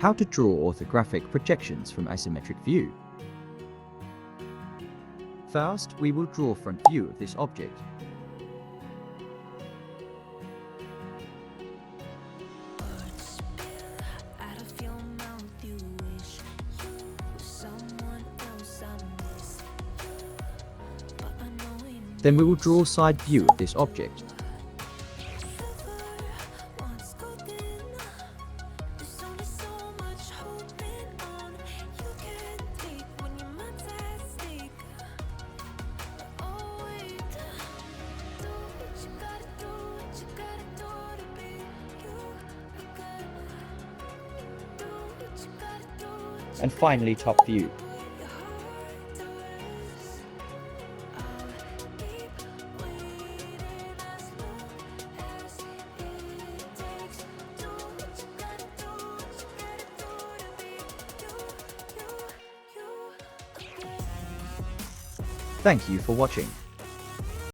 How to draw orthographic projections from isometric view. First, we will draw front view of this object. Then we will draw side view of this object. And finally, top view. Thank you for watching.